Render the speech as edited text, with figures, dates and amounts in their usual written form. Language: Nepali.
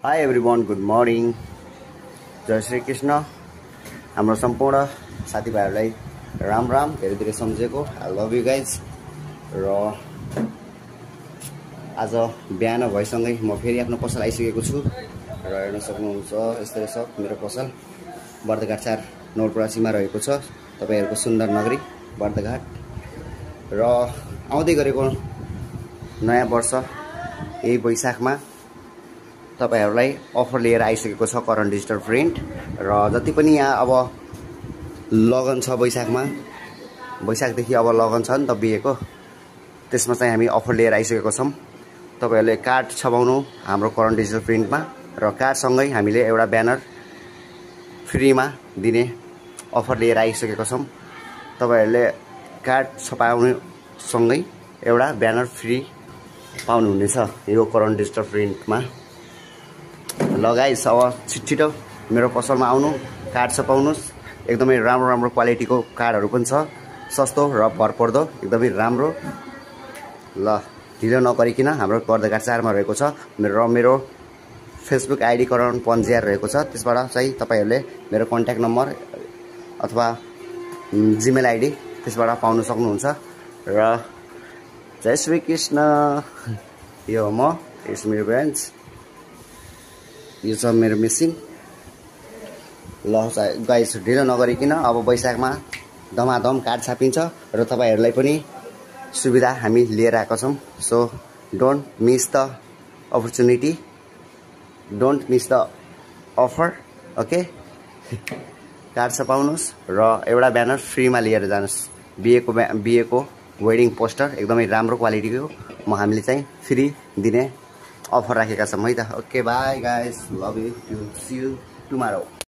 High everyone, good morning. Jai Shri Krishna. हाम्रो सम्पूर्ण साथीभाइहरूलाई राम राम, धेरै धेरै सम्झेको। I love you guys. र आज बिहान भएसँगै म फेरि आफ्नो पसल आइसकेको छु र हेर्न सक्नुहुन्छ यस्तो रहेछ मेरो पसल। बर्दघाट 4 नवलपरासीमा रहेको छ तपाईहरुको सुन्दर नगरी बर्दघाट। र आउँदै गरेको नयाँ वर्ष यही वैशाखमा तपाईहरुलाई अफर लिएर आइसकेको छ करण डिजिटल प्रिन्ट। र जति पनि यहाँ अब लगन छ वैशाखमा, वैशाखदेखि अब लगन छ नि त बिहेको, त्यसमा चाहिँ हामी अफर लिएर आइसकेको छौं। तपाईहरुले कार्ड छपाउनु हाम्रो करण डिजिटल प्रिन्टमा र कार्डसँगै हामीले एउटा ब्यानर फ्रीमा दिने अफर लिएर आइसकेको छौं। तपाईहरुले कार्ड छपाउनु सँगै एउटा ब्यानर फ्री पाउनुहुनेछ यो करण डिजिटल प्रिन्टमा। ल गाइस, अब छिटो मेरो पसलमा आउनु, कार्ड छपाउनुस्। एकदमै राम्रो राम्रो क्वालिटीको कार्डहरु पनि छ, सस्तो र भरपर्दो, एकदमै राम्रो। ल ढिलो नगरिकिन हाम्रो बर्दघाट 4 मा रहेको छ मेरो फेसबुक आइडी करण पन्जियार रहेको छ। त्यसबाट चाहिँ तपाईहरुले मेरो कन्ट्याक्ट नम्बर अथवा जीमेल आइडी त्यसबाट पाउन सक्नुहुन्छ। र जय श्री कृष्ण। यो म इट्स मेरो ब्रान्च, यो छ मेरो मिसिङ। ल गाइस, ढिलो नगरिकिन अब वैशाखमा धमाधम कार्ड छापिन्छ र तपाईहरुलाई पनि सुविधा हामी लिएर आएका छौं। So don't miss the opportunity, don't miss the offer. Okay, card छपाउनुस् र एउटा ब्यानर फ्रीमा लिएर जानुस्। बिहेको वेडिङ पोस्टर एकदमै राम्रो क्वालिटीको हामीले चाहिँ फ्री दिने अफर राखेका छौं है त। Okay bye guys, love you, see you tomorrow.